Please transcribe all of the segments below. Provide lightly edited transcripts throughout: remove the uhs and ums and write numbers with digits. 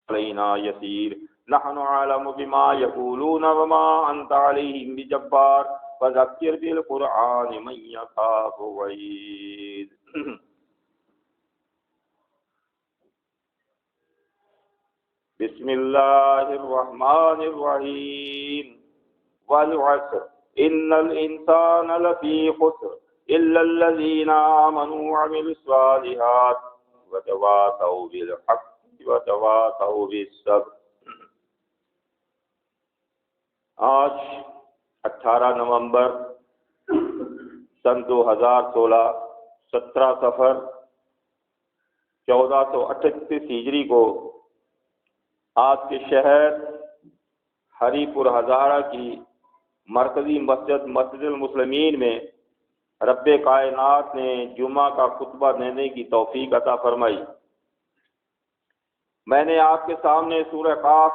علینا یسیر نحن اعلم بما یقولون وما انت علیہم بجبار فذکر بالقرآن من یخاف وعید۔ بسم اللہ الرحمن الرحیم والعصر ان الانسان لفی خسر الا الذین آمنوا وعملوا الصالحات وتواصوا بالحق وتواصوا بالصبر۔ آج 18 نومبر سن 2016 17 صفر 1438 ہجری کو آج کے شہر ہری پور ہزارہ کی مرکزی مسجد المسلمین میں رب کائنات نے جمعہ کا خطبہ دینے کی توفیق عطا فرمائی۔ میں نے آپ کے سامنے سورہ قاف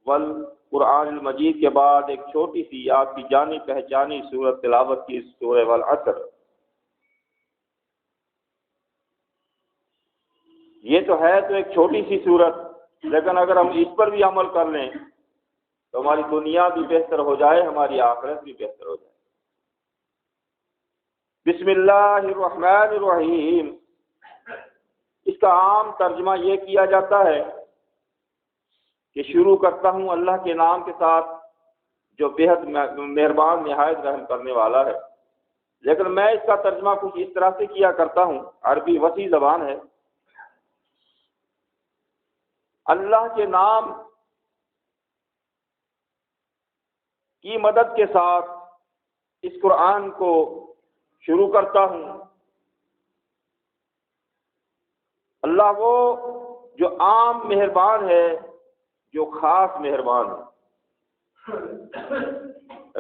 والقرآن المجید کے بعد ایک چھوٹی سی آپ کی جانی پہچانی سورت تلاوت کی، سورہ والعصر۔ یہ تو ہے تو ایک چھوٹی سی سورت، لیکن اگر ہم اس پر بھی عمل کر لیں تو ہماری دنیا بھی بہتر ہو جائے، ہماری آخرت بھی بہتر ہو جائے۔ بسم اللہ الرحمن الرحیم، اس کا عام ترجمہ یہ کیا جاتا ہے کہ شروع کرتا ہوں اللہ کے نام کے ساتھ جو بےحد مہربان نہایت رحم کرنے والا ہے، لیکن میں اس کا ترجمہ کچھ اس طرح سے کیا کرتا ہوں، عربی وسیع زبان ہے۔ اللہ کے نام کی مدد کے ساتھ اس قرآن کو شروع کرتا ہوں۔ اللہ وہ جو عام مہربان ہے، جو خاص مہربان ہے۔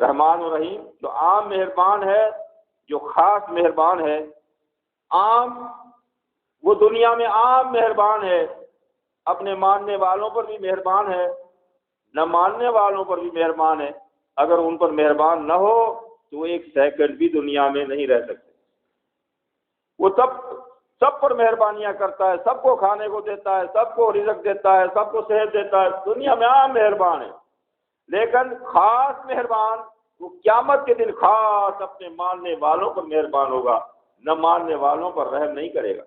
رحمان و رحیم، جو عام مہربان ہے، جو خاص مہربان ہے۔ عام، وہ دنیا میں عام مہربان ہے، اپنے ماننے والوں پر بھی مہربان ہے، نہ ماننے والوں پر بھی مہربان ہے۔ اگر ان پر مہربان نہ ہو تو وہ ایک سیکنڈ بھی دنیا میں نہیں رہ سکتے۔ وہ سب پر مہربانیاں کرتا ہے، سب کو کھانے کو دیتا ہے، سب کو رزق دیتا ہے، سب کو صحت دیتا ہے، دنیا میں عام مہربان ہے۔ لیکن خاص مہربان وہ قیامت کے دن خاص اپنے ماننے والوں پر مہربان ہوگا، نہ ماننے والوں پر رحم نہیں کرے گا۔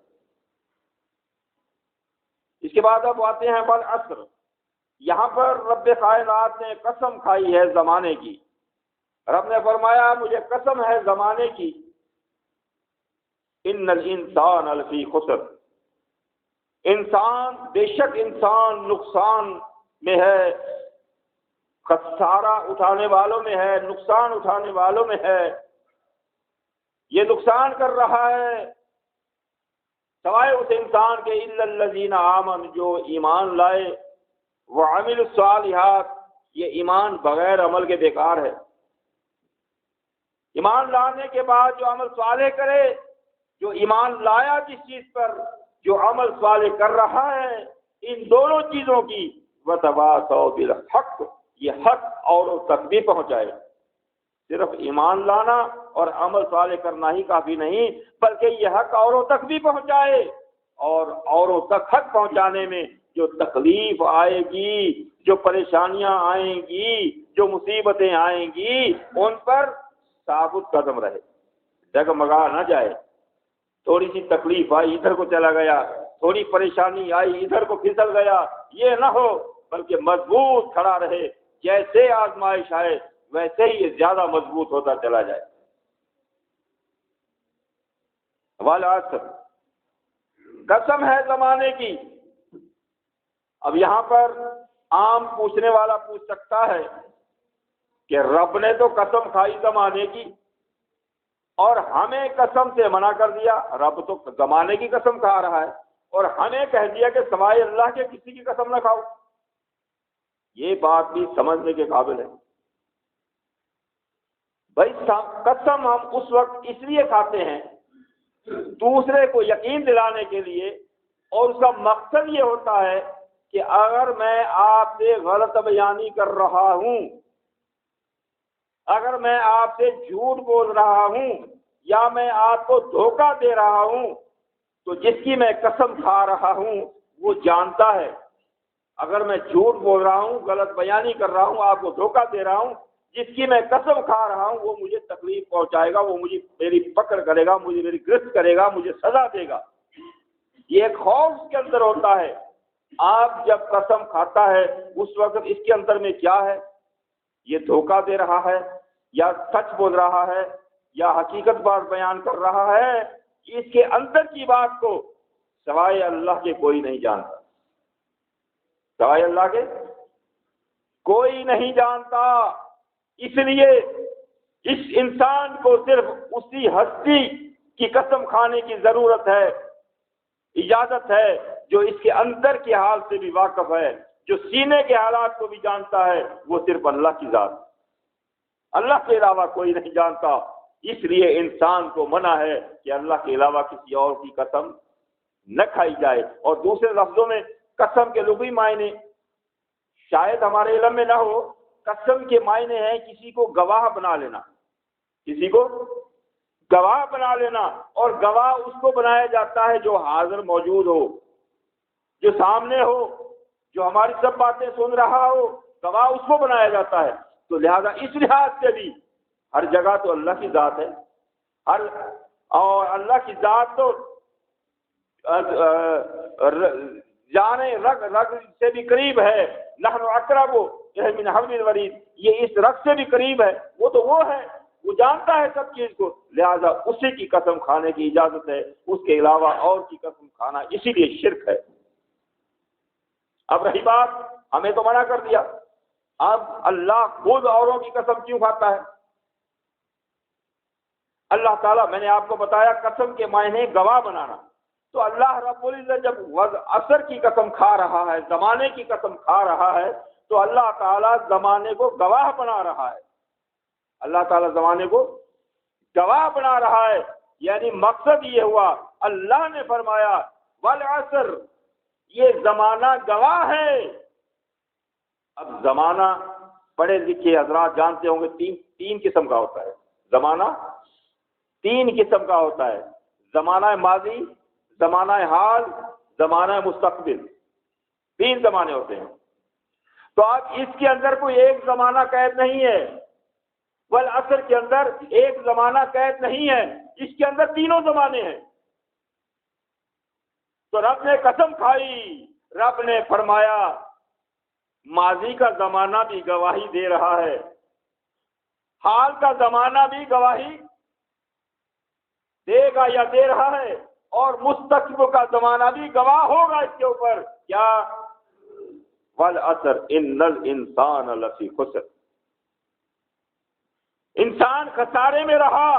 اس کے بعد اب آتے ہیں والعصر۔ یہاں پر رب کائنات نے قسم کھائی ہے زمانے کی۔ رب نے فرمایا مجھے قسم ہے زمانے کی، ان الانسان لفی خسر، انسان، بے شک انسان نقصان میں ہے، خسارہ اٹھانے والوں میں ہے، نقصان اٹھانے والوں میں ہے۔ یہ نقصان کر رہا ہے سوائے اس انسان کے الا الذین آمنوا، جو ایمان لائے، وعملوا الصالحات، یہ ایمان بغیر عمل کے بیکار ہے۔ ایمان لانے کے بعد جو عمل صالح کرے، جو ایمان لایا جس چیز پر، جو عمل صالح کر رہا ہے، ان دونوں چیزوں کی وتواصوا بالحق، یہ حق اوروں تک بھی پہنچائے۔ صرف ایمان لانا اور عمل صالح کرنا ہی کافی نہیں، بلکہ یہ حق اوروں تک بھی پہنچائے، اور اوروں تک حق پہنچانے میں جو تکلیف آئے گی، جو پریشانیاں آئیں گی، جو مصیبتیں آئیں گی، ان پر ثابت قدم رہے، ڈگمگا نہ جائے۔ تھوڑی سی تکلیف آئی ادھر کو چلا گیا، تھوڑی پریشانی آئی ادھر کو پھسل گیا، یہ نہ ہو، بلکہ مضبوط کھڑا رہے۔ جیسے آزمائش آئے ویسے ہی یہ زیادہ مضبوط ہوتا چلا جائے۔ والعصر، قسم ہے زمانے کی۔ اب یہاں پر عام پوچھنے والا پوچھ سکتا ہے کہ رب نے تو قسم کھائی زمانے کی اور ہمیں قسم سے منع کر دیا۔ رب تو زمانے کی قسم کھا رہا ہے اور ہمیں کہہ دیا کہ سوائے اللہ کے کسی کی قسم نہ کھاؤ۔ یہ بات بھی سمجھنے کے قابل ہے۔ بھائی قسم ہم اس وقت اس لیے کھاتے ہیں دوسرے کو یقین دلانے کے لیے، اور اس کا مقصد یہ ہوتا ہے کہ اگر میں آپ سے غلط بیانی کر رہا ہوں، اگر میں آپ سے جھوٹ بول رہا ہوں، یا میں آپ کو دھوکہ دے رہا ہوں، تو جس کی میں قسم کھا رہا ہوں وہ جانتا ہے اگر میں جھوٹ بول رہا ہوں، غلط بیانی کر رہا ہوں، آپ کو دھوکہ دے رہا ہوں، جس کی میں قسم کھا رہا ہوں وہ مجھے تکلیف پہنچائے گا، وہ مجھے میری پکڑ کرے گا، مجھے میری گرفت کرے گا، مجھے سزا دے گا، یہ ایک خوف اس کے اندر ہوتا ہے۔ آپ جب قسم کھاتا ہے اس وقت اس کے اندر میں کیا ہے؟ یہ دھوکہ دے رہا ہے یا سچ بول رہا ہے یا حقیقت بات بیان کر رہا ہے، اس کے اندر کی بات کو سوائے اللہ کے کوئی نہیں جانتا، سوائے اللہ کے کوئی نہیں جانتا۔ اس لیے اس انسان کو صرف اسی ہستی کی قسم کھانے کی ضرورت ہے، اجازت ہے، جو اس کے اندر کے حال سے بھی واقف ہے، جو سینے کے حالات کو بھی جانتا ہے، وہ صرف اللہ کی ذات، اللہ کے علاوہ کوئی نہیں جانتا۔ اس لیے انسان کو منع ہے کہ اللہ کے علاوہ کسی اور کی قسم نہ کھائی جائے۔ اور دوسرے لفظوں میں قسم کے لغوی معنی شاید ہمارے علم میں نہ ہو، قسم کے معنی ہیں کسی کو گواہ بنا لینا، کسی کو گواہ بنا لینا، اور گواہ اس کو بنایا جاتا ہے جو حاضر موجود ہو، جو سامنے ہو، جو ہماری سب باتیں سن رہا ہو، گواہ اس کو بنایا جاتا ہے۔ تو لہذا اس لحاظ سے بھی ہر جگہ تو اللہ کی ذات ہے، اور اللہ کی ذات تو جانے رگ سے بھی قریب ہے، نحن اقرب من حبل الورید، یہ اس رگ سے بھی قریب ہے، وہ تو وہ ہے، وہ جانتا ہے سب چیز کو، لہذا اسی کی قسم کھانے کی اجازت ہے، اس کے علاوہ اور کی قسم کھانا اسی لیے شرک ہے۔ اب رہی بات، ہمیں تو منع کر دیا، اب اللہ خود اوروں کی قسم کیوں کھاتا ہے؟ اللہ تعالیٰ، میں نے آپ کو بتایا قسم کے معنی گواہ بنانا، تو اللہ رب العزت جب عصر کی قسم کھا رہا ہے، زمانے کی قسم کھا رہا ہے، تو اللہ تعالیٰ زمانے کو گواہ بنا رہا ہے، اللہ تعالیٰ زمانے کو گواہ بنا رہا ہے، یعنی مقصد یہ ہوا، اللہ نے فرمایا والعصر، یہ زمانہ گواہ ہے۔ اب زمانہ پڑھے لکھے حضرات جانتے ہوں گے تین قسم کا ہوتا ہے، زمانہ تین قسم کا ہوتا ہے، زمانہ ماضی، زمانہ حال، زمانہ مستقبل، تین زمانے ہوتے ہیں۔ تو اب اس کے اندر کوئی ایک زمانہ قید نہیں ہے، والعصر کے اندر ایک زمانہ قید نہیں ہے، اس کے اندر تینوں زمانے ہیں۔ تو رب نے قسم کھائی، رب نے فرمایا ماضی کا زمانہ بھی گواہی دے رہا ہے، حال کا زمانہ بھی گواہی دے گا یا دے رہا ہے، اور مستقبل کا زمانہ بھی گواہ ہوگا اس کے اوپر، کیا؟ والعصر ان الانسان لفی خسر، انسان خسارے میں رہا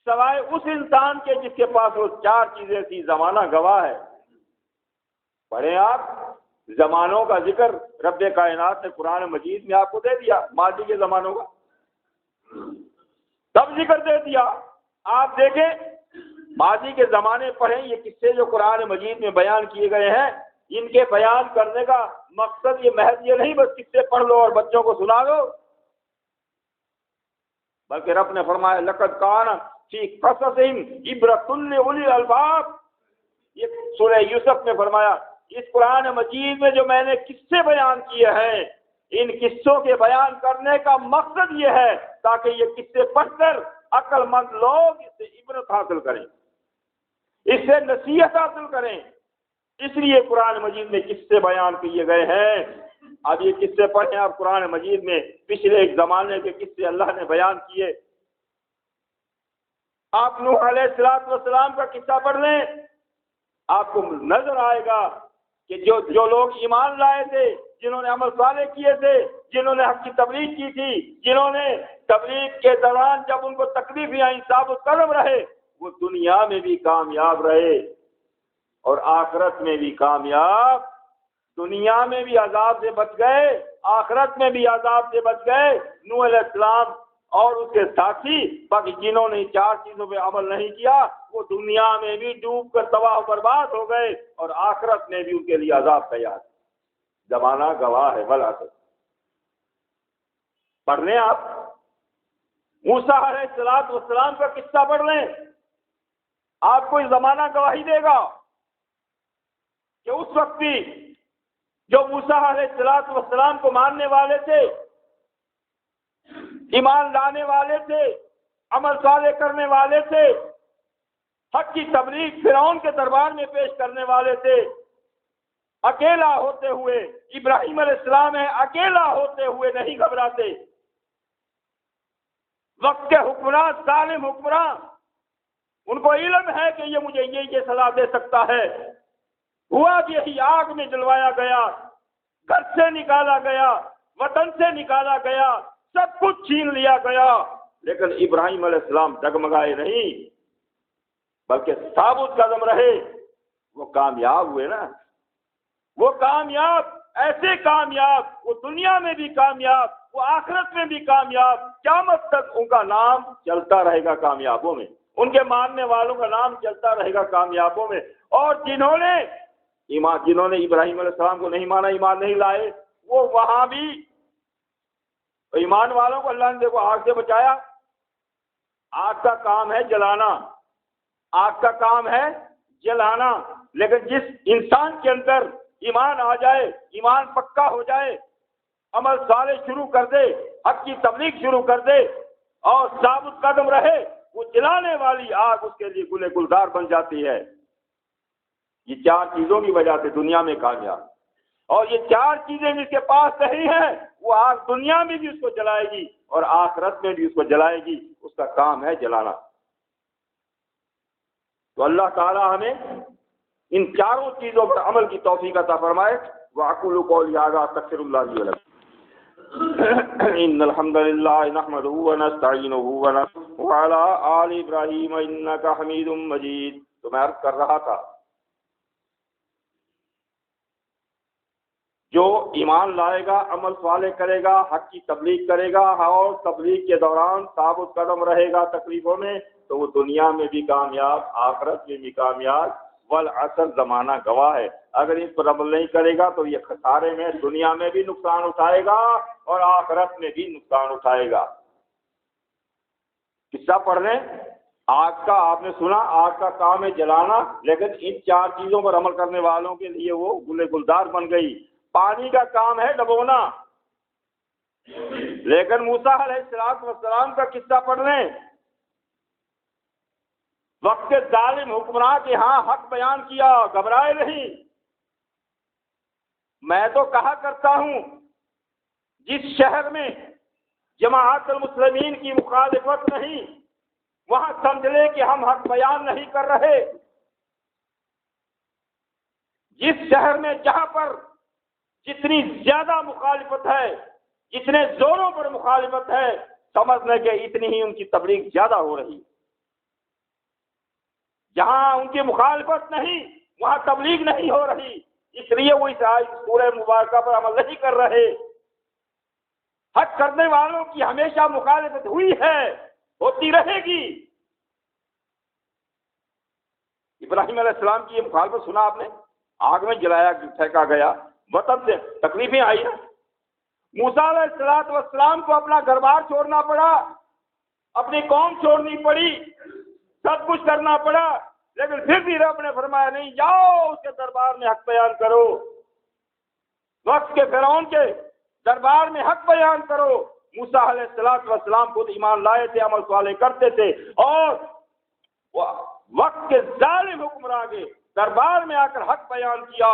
سوائے اس انسان کے جس کے پاس وہ چار چیزیں تھی۔ زمانہ گواہ ہے، پڑھیں آپ، زمانوں کا ذکر رب کائنات نے قرآن مجید میں آپ کو دے دیا، ماضی کے زمانوں کا سب ذکر دے دیا۔ آپ دیکھیں ماضی کے زمانے پڑھیں، یہ قصے جو قرآن مجید میں بیان کیے گئے ہیں، ان کے بیان کرنے کا مقصد یہ محض یہ نہیں بس قصے پڑھ لو اور بچوں کو سنا دو، بلکہ رب نے فرمایا لقد کان فی قصصہم عبرۃ لأولی الالباب، یہ سورہ یوسف میں فرمایا اس قرآن مجید میں جو میں نے قصے بیان کیے ہیں، ان قصوں کے بیان کرنے کا مقصد یہ ہے تاکہ یہ قصے پڑھ کر عقل مند لوگ اس سے عبرت حاصل کریں، اس سے نصیحت حاصل کریں، اس لیے قرآن مجید میں قصے بیان کیے گئے ہیں۔ اب یہ قصے پڑھیں آپ، قرآن مجید میں پچھلے ایک زمانے کے قصے اللہ نے بیان کیے۔ آپ نوح علیہ السلام کا قصہ پڑھ لیں، آپ کو نظر آئے گا کہ جو لوگ ایمان لائے تھے، جنہوں نے عمل صالح کیے تھے، جنہوں نے حق کی تبلیغ کی تھی، جنہوں نے تبلیغ کے دوران جب ان کو تکلیفیں آئیں ثابت قدم رہے، وہ دنیا میں بھی کامیاب رہے اور آخرت میں بھی کامیاب، دنیا میں بھی عذاب سے بچ گئے، آخرت میں بھی عذاب سے بچ گئے۔ نوح علیہ السلام اور اس کے ساتھی، باقی جنہوں نے چار چیزوں پہ عمل نہیں کیا وہ دنیا میں بھی ڈوب کر تباہ و برباد ہو گئے اور آخرت میں بھی ان کے لیے عذاب تیار۔ زمانہ گواہ ہے، والعصر پڑھ لیں آپ، موسیٰ علیہ السلام کا قصہ پڑھ لیں، آپ کو زمانہ گواہی دے گا کہ اس وقت بھی جو موسیٰ علیہ السلام کو ماننے والے تھے، ایمان لانے والے تھے، عمل صالح کرنے والے تھے، حق کی تبلیغ فرعون کے دربار میں پیش کرنے والے تھے، اکیلا ہوتے ہوئے ابراہیم علیہ السلام ہے، اکیلا ہوتے ہوئے نہیں گھبراتے۔ وقت کے حکمران، ظالم حکمران، ان کو علم ہے کہ یہ مجھے یہ صلاح دے سکتا ہے، ہوا بھی یہی، آگ میں جلوایا گیا، گھر سے نکالا گیا، وطن سے نکالا گیا، سب کچھ چھین لیا گیا، لیکن ابراہیم علیہ السلام ڈگمگائے نہیں بلکہ ثابت قدم رہے۔ وہ کامیاب ہوئے نا، وہ کامیاب، ایسے کامیاب، وہ دنیا میں بھی کامیاب، وہ آخرت میں بھی کامیاب، قیامت تک ان کا نام چلتا رہے گا کامیابوں میں، ان کے ماننے والوں کا نام چلتا رہے گا کامیابوں میں۔ اور جنہوں نے ابراہیم علیہ السلام کو نہیں مانا، ایمان نہیں لائے، وہ وہاں بھی ایمان والوں کو اللہ نے دیکھو آگ سے بچایا۔ آگ کا کام ہے جلانا، آگ کا کام ہے جلانا، لیکن جس انسان کے اندر ایمان آ جائے، ایمان پکا ہو جائے، عمل صالح شروع کر دے، حق کی تبلیغ شروع کر دے اور ثابت قدم رہے، وہ جلانے والی آگ اس کے لیے گلے گلزار بن جاتی ہے۔ یہ چار چیزوں کی وجہ سے دنیا میں کامیاب، اور یہ چار چیزیں جس کے پاس نہیں ہیں وہ آگ دنیا میں بھی اس کو جلائے گی اور آخرت میں بھی اس کو جلائے گی، اس کا کام ہے جلانا۔ تو اللہ تعالی ہمیں ان چاروں چیزوں پر عمل کی توفیق عطا فرمائے۔ وَأَقُولُ قَوْلِي هَٰذَا أَسْتَغْفِرُ اللَّهَ لِي وَلَكُمْ إِنَّ الْحَمْدَ لِلَّهِ نَحْمَدُهُ وَنَسْتَعِينُهُ وَنَستَغْفِرُهُ وَعَلَىٰ آلِ إِبْرَاهِيمَ إِنَّكَ حَمِيدٌ مَّجِيدٌ۔ تو میں عرض کر رہا تھا، جو ایمان لائے گا، عمل صالح کرے گا، حق کی تبلیغ کرے گا اور تبلیغ کے دوران ثابت قدم رہے گا تکلیفوں میں، تو وہ دنیا میں بھی کامیاب، آخرت میں بھی کامیاب۔ والعصر، زمانہ گواہ ہے، اگر اس پر عمل نہیں کرے گا تو یہ خسارے میں، دنیا میں بھی نقصان اٹھائے گا اور آخرت میں بھی نقصان اٹھائے گا۔ قصہ پڑھ لیں، آگ کا آپ نے سنا، آگ کا کام ہے جلانا، لیکن ان چار چیزوں پر عمل کرنے والوں کے لیے وہ گلے گلزار بن گئی۔ پانی کا کام ہے ڈبونا، لیکن موسیٰ علیہ السلام کا قصہ پڑھ لیں، وقت کے ظالم حکمراں کے ہاں حق بیان کیا، گھبرائے نہیں۔ میں تو کہا کرتا ہوں، جس شہر میں جماعت المسلمین کی مخالفت نہیں، وہاں سمجھ لے کہ ہم حق بیان نہیں کر رہے۔ جس شہر میں جہاں پر جتنی زیادہ مخالفت ہے، جتنے زوروں پر مخالفت ہے، سمجھ لیں کہ اتنی ہی ان کی تبلیغ زیادہ ہو رہی۔ جہاں ان کی مخالفت نہیں، وہاں تبلیغ نہیں ہو رہی، اس لیے وہ اس سورہ مبارکہ پر عمل نہیں کر رہے۔ حق کرنے والوں کی ہمیشہ مخالفت ہوئی ہے، ہوتی رہے گی۔ ابراہیم علیہ السلام کی یہ مخالفت سنا آپ نے، آگ میں جلایا پھینکا گیا، وطن سے تکلیفیں آئی نا۔ موسیٰ علیہ السلام کو اپنا گھر بار چھوڑنا پڑا، اپنی قوم چھوڑنی پڑی، سب کچھ کرنا پڑا، لیکن پھر بھی رب نے فرمایا نہیں، جاؤ اس کے دربار میں حق بیان کرو، وقت کے فرعون کے دربار میں حق بیان کرو۔ موسیٰ علیہ السلام خود ایمان لائے تھے، عمل صالح کرتے تھے، اور وقت کے ظالم حکمراں کے دربار میں آ کر حق بیان کیا،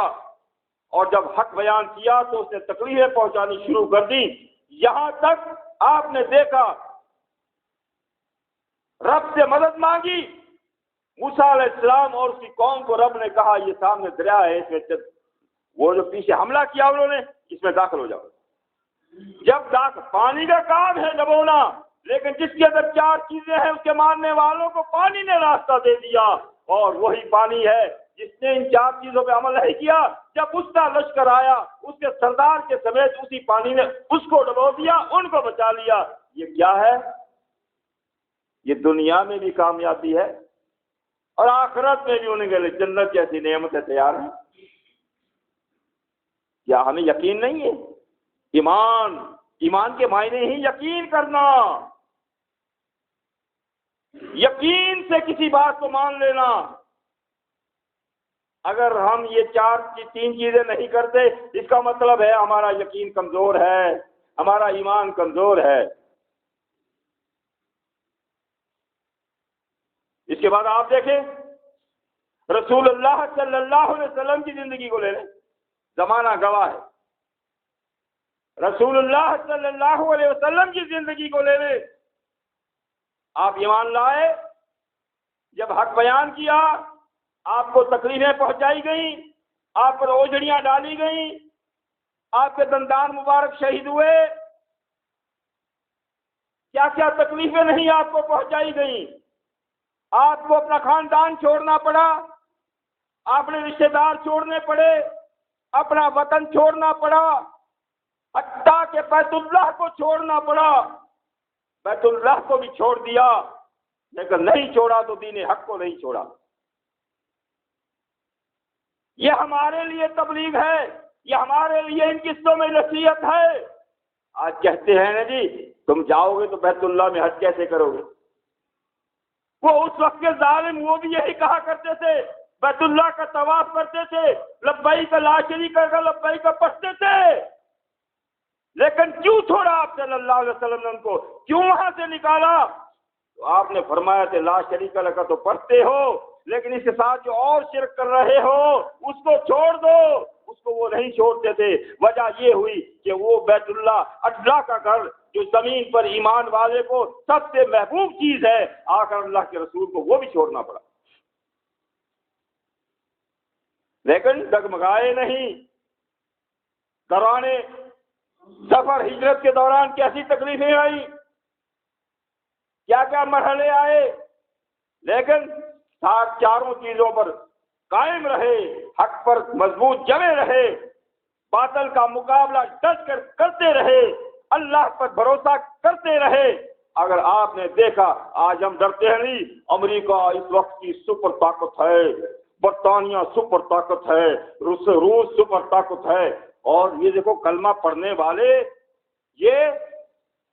اور جب حق بیان کیا تو اس نے تکلیفیں پہنچانی شروع کر دی۔ یہاں تک آپ نے دیکھا رب سے مدد مانگی، موسیٰ علیہ السلام اور اس کی قوم کو رب نے کہا یہ سامنے دریا ہے، اس میں وہ جو پیچھے حملہ کیا انہوں نے، اس میں داخل ہو جاؤ۔ جب پانی کا کام ہے ڈبونا، لیکن جس کے اندر چار چیزیں ہیں اس کے ماننے والوں کو پانی نے راستہ دے دیا، اور وہی پانی ہے جس نے ان چار چیزوں پہ عمل نہیں کیا۔ جب اس کا لشکر آیا، اس کے سردار کے سمیت اسی پانی نے اس کو ڈبو دیا، ان کو بچا لیا۔ یہ کیا ہے؟ یہ دنیا میں بھی کامیابی ہے اور آخرت میں بھی انہیں کے لیے جنت جیسی نعمتیں تیار ہیں۔ کیا ہمیں یقین نہیں ہے؟ ایمان کے معنی ہی یقین کرنا، یقین سے کسی بات کو مان لینا۔ اگر ہم یہ تین چیزیں نہیں کرتے، اس کا مطلب ہے ہمارا یقین کمزور ہے، ہمارا ایمان کمزور ہے۔ اس کے بعد آپ دیکھیں رسول اللہ صلی اللہ علیہ وسلم کی زندگی کو لے لیں، زمانہ گواہ ہے۔ رسول اللہ صلی اللہ علیہ وسلم کی زندگی کو لے لیں، آپ ایمان لائے، جب حق بیان کیا، آپ کو تکلیفیں پہنچائی گئیں، آپ پر اوجڑیاں ڈالی گئیں، آپ کے دندان مبارک شہید ہوئے، کیا کیا تکلیفیں نہیں آپ کو پہنچائی گئیں۔ آپ کو اپنا خاندان چھوڑنا پڑا، اپنے رشتہ دار چھوڑنے پڑے، اپنا وطن چھوڑنا پڑا، حتیٰ کہ بیت اللہ کو چھوڑنا پڑا۔ بیت اللہ کو بھی چھوڑ دیا، لیکن نہیں چھوڑا تو دین حق کو نہیں چھوڑا۔ یہ ہمارے لیے تبلیغ ہے، یہ ہمارے لیے ان قصوں میں نصیحت ہے۔ آج کہتے ہیں نا جی تم جاؤ گے تو بیت اللہ میں حج کیسے کرو گے؟ وہ اس وقت کے ظالم وہ بھی یہی کہا کرتے تھے، بیت اللہ کا طواف کرتے تھے، لبیک لا شریک لک لبیک پڑھتے تھے، لیکن کیوں چھوڑا آپ صلی اللہ علیہ وسلم نے ان کو؟ کیوں وہاں سے نکالا؟ تو آپ نے فرمایا کہ لا شریک لک تو پڑھتے ہو، لیکن اس کے ساتھ جو اور شرک کر رہے ہو اس کو چھوڑ دو۔ اس کو وہ نہیں چھوڑتے تھے۔ وجہ یہ ہوئی کہ وہ بیت اللہ کا گھر جو زمین پر ایمان والے کو سب سے محبوب چیز ہے، آخر اللہ کے رسول کو وہ بھی چھوڑنا پڑا، لیکن ڈگمگائے نہیں۔ دوران سفر ہجرت کے دوران کیسی تکلیفیں آئی، کیا کیا مرحلے آئے، لیکن چاروں چیزوں پر قائم رہے، حق پر مضبوط جمے رہے، باطل کا مقابلہ ڈٹ کر کرتے رہے، اللہ پر بھروسہ کرتے رہے۔ اگر آپ نے دیکھا آج ہم ڈرتے ہیں نہیں، امریکہ اس وقت کی سپر طاقت ہے، برطانیہ سپر طاقت ہے، روس سپر طاقت ہے، اور یہ دیکھو کلمہ پڑھنے والے یہ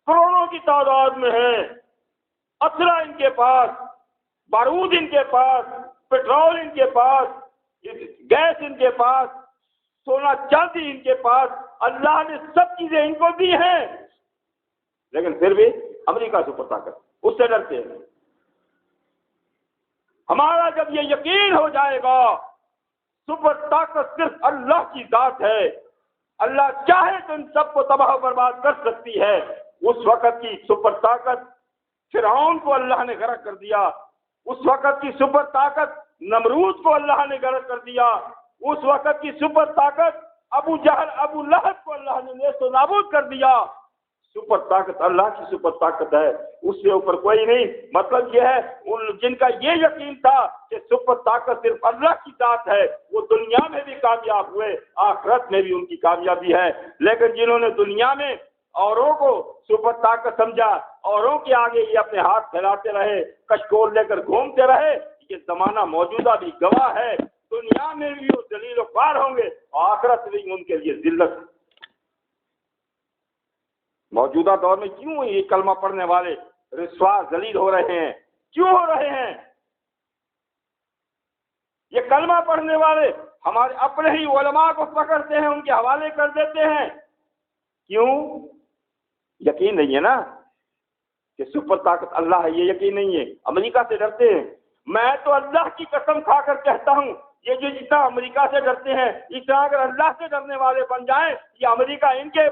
کروڑوں کی تعداد میں ہیں، اسلحہ ان کے پاس، بارود ان کے پاس، پیٹرول ان کے پاس، گیس ان کے پاس، سونا چاندی ان کے پاس، اللہ نے سب چیزیں ان کو دی ہیں، لیکن پھر بھی امریکہ سپر طاقت، اس سے ڈرتے ہیں۔ ہمارا جب یہ یقین ہو جائے گا سپر طاقت صرف اللہ کی ذات ہے، اللہ چاہے تو ان سب کو تباہ و برباد کر سکتی ہے۔ اس وقت کی سپر طاقت فرعون کو اللہ نے غرق کر دیا، اس وقت کی سپر طاقت نمرود کو اللہ نے غرق کر دیا، اس وقت کی سپر طاقت ابو جہل ابو لہب کو اللہ نے نیست و نابود کر دیا۔ سپر طاقت اللہ کی سپر طاقت ہے، اس سے اوپر کوئی نہیں۔ مطلب یہ ہے ان جن کا یہ یقین تھا کہ سپر طاقت صرف اللہ کی ذات ہے، وہ دنیا میں بھی کامیاب ہوئے، آخرت میں بھی ان کی کامیابی ہے۔ لیکن جنہوں نے دنیا میں اوروں کو سپر طاقت سمجھا، اوروں کے آگے یہ اپنے ہاتھ پھیلاتے رہے، کشکول لے کر گھومتے رہے، یہ زمانہ موجودہ بھی گواہ ہے، دنیا میں بھی وہ ذلیل و خوار ہوں گے، آخرت میں بھی ان کے لیے ذلت۔ موجودہ دور میں کیوں یہ کلمہ پڑھنے والے رسوا ذلیل ہو رہے ہیں؟ کیوں ہو رہے ہیں؟ یہ کلمہ پڑھنے والے ہمارے اپنے ہی علماء کو پکڑتے ہیں، ان کے حوالے کر دیتے ہیں۔ کیوں؟ یقین نہیں ہے نا کہ سپر طاقت اللہ ہے، یہ یقین نہیں ہے، امریکہ سے ڈرتے ہیں۔ میں تو اللہ کی قسم کھا کر کہتا ہوں، یہ جو جتنا امریکہ سے ڈرتے ہیں، اتنا اگر اللہ سے ڈرنے والے بن جائیں، یہ امریکہ ان کے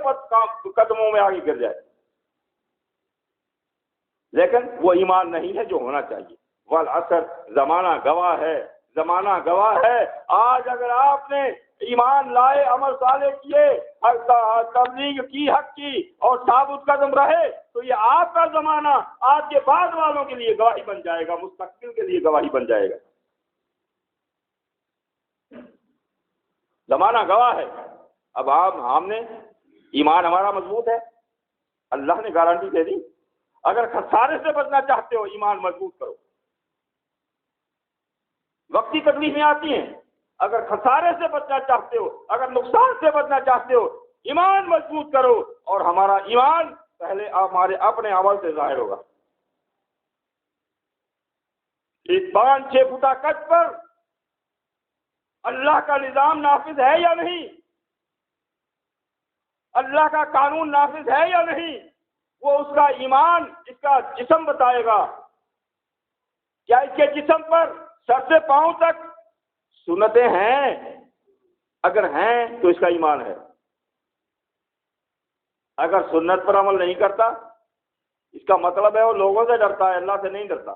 قدموں میں آگے گر جائے۔ لیکن وہ ایمان نہیں ہے جو ہونا چاہیے۔ والعصر، زمانہ گواہ ہے، زمانہ گواہ ہے۔ آج اگر آپ نے ایمان لائے، عمل صالح کیے، تبلیغ کی، حق کی، اور ثابت قدم رہے، تو یہ آپ کا زمانہ آپ کے بعد والوں کے لیے گواہی بن جائے گا، مستقبل کے لیے گواہی بن جائے گا۔ زمانہ گواہ ہے۔ اب ہم نے ایمان ہمارا مضبوط ہے، اللہ نے گارنٹی دے دی۔ اگر خسارے سے بچنا چاہتے ہو ایمان مضبوط کرو۔ وقتی تکلیفیں آتی ہیں، اگر خسارے سے بچنا چاہتے ہو، اگر نقصان سے بچنا چاہتے ہو، ایمان مضبوط کرو، اور ہمارا ایمان پہلے ہمارے اپنے عمل سے ظاہر ہوگا۔ اس 5-6 فٹا کچ پر اللہ کا نظام نافذ ہے یا نہیں؟ اللہ کا قانون نافذ ہے یا نہیں؟ وہ اس کا ایمان، اس کا جسم بتائے گا۔ کیا اس کے جسم پر سر سے پاؤں تک سنتیں ہیں؟ اگر ہیں تو اس کا ایمان ہے۔ اگر سنت پر عمل نہیں کرتا، اس کا مطلب ہے وہ لوگوں سے ڈرتا ہے، اللہ سے نہیں ڈرتا۔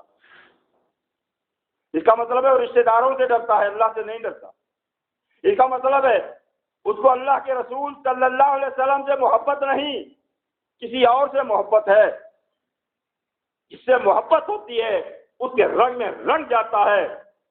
اس کا مطلب ہے وہ رشتہ داروں سے ڈرتا ہے، اللہ سے نہیں ڈرتا۔ اس کا مطلب ہے اس کو اللہ کے رسول صلی اللہ علیہ وسلم سے محبت نہیں، کسی اور سے محبت ہے۔ جس سے محبت ہوتی ہے اس کے رنگ میں رنگ جاتا ہے،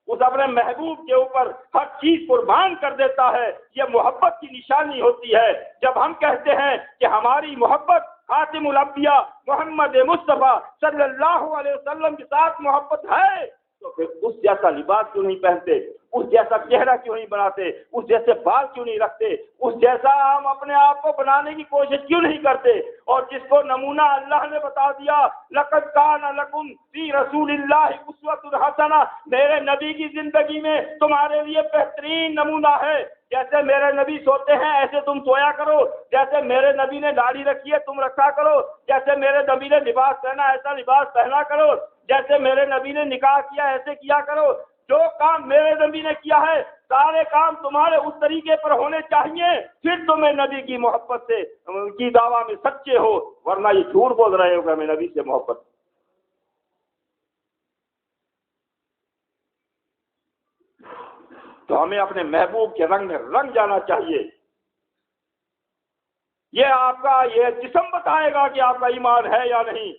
اس اپنے محبوب کے اوپر ہر چیز قربان کر دیتا ہے۔ یہ محبت کی نشانی ہوتی ہے۔ جب ہم کہتے ہیں کہ ہماری محبت خاتم الانبیاء محمد مصطفیٰ صلی اللہ علیہ وسلم کے ساتھ محبت ہے، تو پھر اس جیسا لباس کیوں نہیں پہنتے، اس جیسا چہرہ کیوں نہیں بناتے، اس جیسے بال کیوں نہیں رکھتے، اس جیسا ہم اپنے آپ کو بنانے کی کوشش کیوں نہیں کرتے؟ اور جس کو نمونہ اللہ نے بتا دیا، لقد کان لکم فی رسول اللہ اسوۃ حسنہ، میرے نبی کی زندگی میں تمہارے لیے بہترین نمونہ ہے۔ جیسے میرے نبی سوتے ہیں ایسے تم سویا کرو، جیسے میرے نبی نے داڑھی رکھی ہے تم رکھا کرو، جیسے میرے نبی نے لباس پہنا ایسا لباس پہنا کرو، جیسے میرے نبی نے نکاح کیا ایسے کیا کرو۔ جو کام میرے نبی نے کیا ہے سارے کام تمہارے اس طریقے پر ہونے چاہیے، پھر تمہیں نبی کی محبت سے کی دعویٰ میں سچے ہو، ورنہ یہ جھوٹ بول رہے ہو کہ ہمیں نبی سے محبت۔ تو ہمیں اپنے محبوب کے رنگ میں رنگ جانا چاہیے۔ یہ آپ کا یہ جسم بتائے گا کہ آپ کا ایمان ہے یا نہیں۔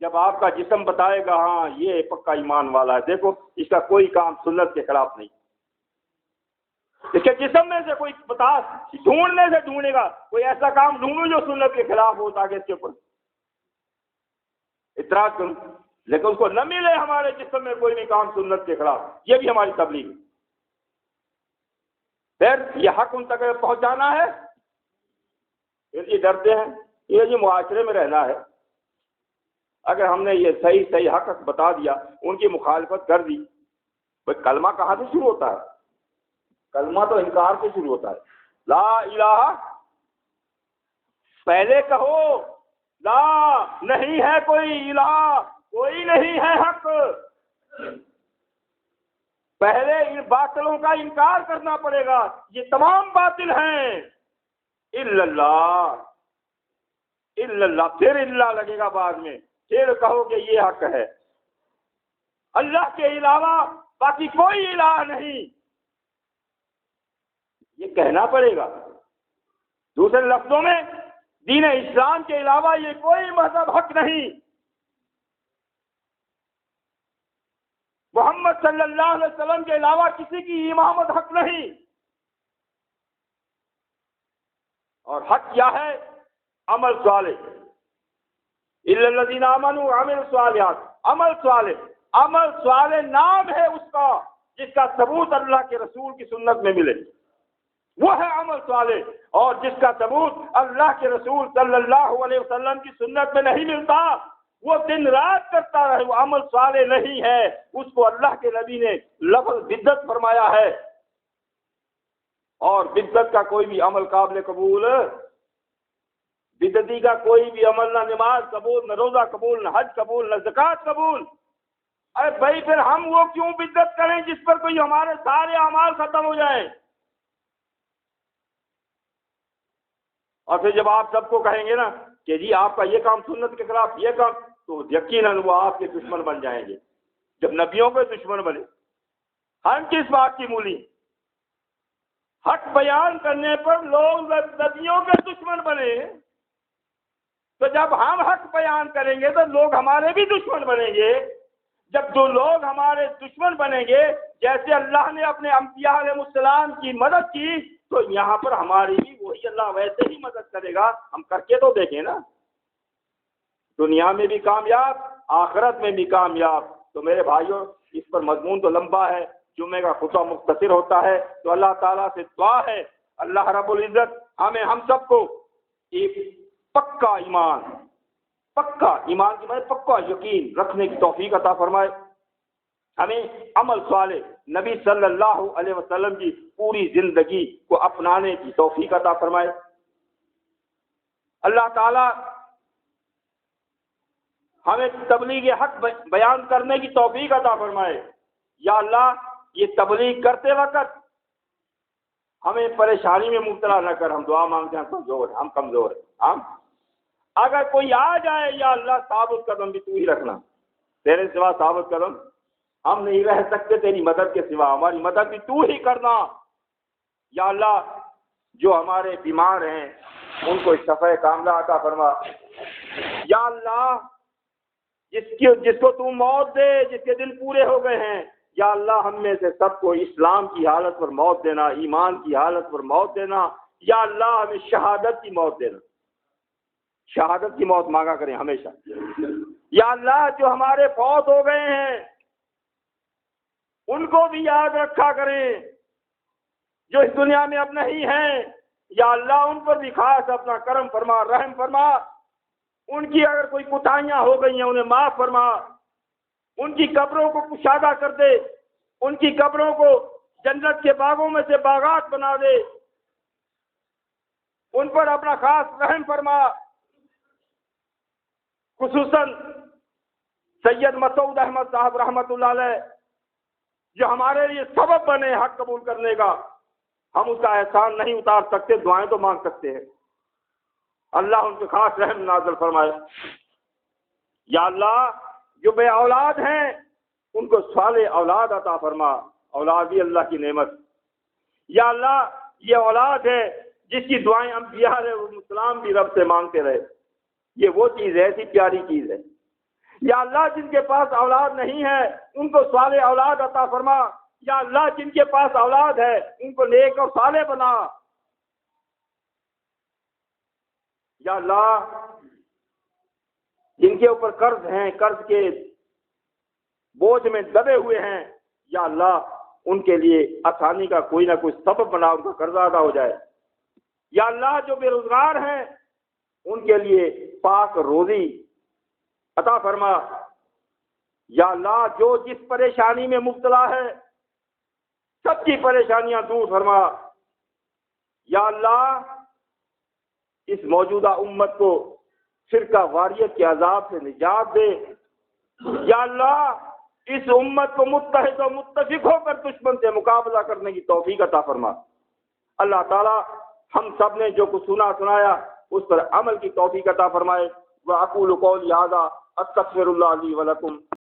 جب آپ کا جسم بتائے گا ہاں یہ پکا ایمان والا ہے، دیکھو اس کا کوئی کام سنت کے خلاف نہیں، اس کے جسم میں سے کوئی بتا ڈھونڈنے سے ڈھونڈے گا، کوئی ایسا کام ڈھونڈو جو سنت کے خلاف ہو تاکہ اس کے اوپر اعتراض کروں، لیکن اس کو نہ ملے ہمارے جسم میں کوئی بھی کام سنت کے خلاف، یہ بھی ہماری تبلیغ ہے۔ پھر یہ حق ان تک پہنچانا ہے، پھر یہ ڈرتے ہیں، یہ معاشرے میں رہنا ہے۔ اگر ہم نے یہ صحیح حق بتا دیا، ان کی مخالفت کر دی، بھائی کلمہ کہاں سے شروع ہوتا ہے؟ کلمہ تو انکار سے شروع ہوتا ہے۔ لا الہ، پہلے کہو لا، نہیں ہے کوئی الہ، کوئی نہیں ہے حق۔ پہلے ان باطلوں کا انکار کرنا پڑے گا، یہ تمام باطل ہیں، الا اللہ، الا اللہ، پھر اللہ لگے گا بعد میں، پھر کہو کہ یہ حق ہے۔ اللہ کے علاوہ باقی کوئی الہ نہیں، یہ کہنا پڑے گا۔ دوسرے لفظوں میں دین اسلام کے علاوہ یہ کوئی مذہب حق نہیں۔ محمد صلی اللہ علیہ وسلم کے علاوہ کسی کی امامت حق نہیں۔ اور حق کیا ہے؟ عمل صالح، الا الذین آمنوا وعملوا الصالحات، عمل صالح، عمل صالح نام ہے اس کا جس کا ثبوت اللہ کے رسول کی سنت میں ملے، وہ ہے عمل صالح۔ اور جس کا ثبوت اللہ کے رسول صلی اللہ علیہ وسلم کی سنت میں نہیں ملتا، وہ دن رات کرتا رہے، وہ عمل صالح نہیں ہے۔ اس کو اللہ کے نبی نے لفظ بدعت فرمایا ہے، اور بدعت کا کوئی بھی عمل قابل قبول، بدعتی کا کوئی بھی عمل، نہ نماز قبول، نہ روزہ قبول، نہ حج قبول، نہ زکوٰۃ قبول۔ ارے بھائی پھر ہم وہ کیوں بدعت کریں جس پر کوئی ہمارے سارے اعمال ختم ہو جائیں؟ اور پھر جب آپ سب کو کہیں گے نا کہ جی آپ کا یہ کام سنت کے خلاف، یہ کام، تو یقیناً وہ آپ کے دشمن بن جائیں گے۔ جب نبیوں کے دشمن بنے، ہم کس بات کی مولی؟ حق بیان کرنے پر لوگ نبیوں کے دشمن بنے، تو جب ہم حق بیان کریں گے تو لوگ ہمارے بھی دشمن بنیں گے۔ جب جو لوگ ہمارے دشمن بنیں گے، جیسے اللہ نے اپنے انبیاء علیہ السلام کی مدد کی، تو یہاں پر ہماری بھی وہی اللہ ویسے ہی مدد کرے گا۔ ہم کر کے تو دیکھیں نا، دنیا میں بھی کامیاب، آخرت میں بھی کامیاب۔ تو میرے بھائیوں، اس پر مضمون تو لمبا ہے، جمعے کا خطبہ مختصر ہوتا ہے، تو اللہ تعالیٰ سے دعا ہے اللہ رب العزت ہم سب کو ایک پکا ایمان کی مطلب پکا یقین رکھنے کی توفیق عطا فرمائے۔ ہمیں عمل صالح نبی صلی اللہ علیہ وسلم کی پوری زندگی کو اپنانے کی توفیق عطا فرمائے۔ اللہ تعالی ہمیں تبلیغ حق بیان کرنے کی توفیق عطا فرمائے۔ یا اللہ یہ تبلیغ کرتے وقت ہمیں پریشانی میں مبتلا نہ کر، ہم دعا مانگتے ہیں ہم کمزور ہیں، اگر کوئی آ جائے یا اللہ ثابت قدم بھی تو ہی رکھنا، تیرے سوا ثابت قدم ہم نہیں رہ سکتے، تیری مدد کے سوا ہماری مدد بھی تو ہی کرنا۔ یا اللہ جو ہمارے بیمار ہیں ان کو شفا کاملہ عطا فرما۔ یا اللہ جس کو تو موت دے، جس کے دن پورے ہو گئے ہیں، یا اللہ ہم میں سے سب کو اسلام کی حالت پر موت دینا، ایمان کی حالت پر موت دینا۔ یا اللہ ہمیں شہادت کی موت دینا، شہادت کی موت مانگا کریں ہمیشہ۔ یا اللہ جو ہمارے فوت ہو گئے ہیں ان کو بھی یاد رکھا کریں، جو اس دنیا میں اب نہیں ہیں، یا اللہ ان پر بھی خاص اپنا کرم فرما، رحم فرما۔ ان کی اگر کوئی کوتاہیاں ہو گئی ہیں انہیں معاف فرما، ان کی قبروں کو کشادہ کر دے، ان کی قبروں کو جنت کے باغوں میں سے باغات بنا دے، ان پر اپنا خاص رحم فرما۔ خصوصاً سید مسعود احمد صاحب رحمۃ اللہ علیہ جو ہمارے لیے سبب بنے حق قبول کرنے کا، ہم اس کا احسان نہیں اتار سکتے، دعائیں تو مانگ سکتے ہیں۔ اللہ ان پہ خاص رحم نازل فرمائے۔ یا اللہ جو بے اولاد ہیں ان کو صالح اولاد عطا فرما، اولاد بھی اللہ کی نعمت۔ یا اللہ یہ اولاد ہے جس کی دعائیں انبیاء علیہ السلام بھی رب سے مانگتے رہے، یہ وہ چیز ہے، ایسی پیاری چیز ہے۔ یا اللہ جن کے پاس اولاد نہیں ہے ان کو صالح اولاد عطا فرما۔ یا اللہ جن کے پاس اولاد ہے ان کو نیک اور صالح بنا۔ یا اللہ جن کے اوپر قرض ہیں، قرض کے بوجھ میں دبے ہوئے ہیں، یا اللہ ان کے لیے آسانی کا کوئی نہ کوئی سبب بنا، ان کا قرضہ ادا ہو جائے۔ یا اللہ جو بے روزگار ہیں ان کے لیے پاک روزی عطا فرما۔ یا اللہ جو جس پریشانی میں مبتلا ہے سب کی پریشانیاں دور فرما۔ یا اللہ اس موجودہ امت کو فرقہ واریت کے عذاب سے نجات دے۔ یا اللہ اس امت کو متحد و متفق ہو کر دشمن سے مقابلہ کرنے کی توفیق عطا فرما۔ اللہ تعالی ہم سب نے جو کچھ سنایا اس پر عمل کی توفیق عطا فرمائے۔ وَأَقُولُ قَوْلِي هَذَا أَسْتَغْفِرُ اللَّهَ لِي وَلَكُمْ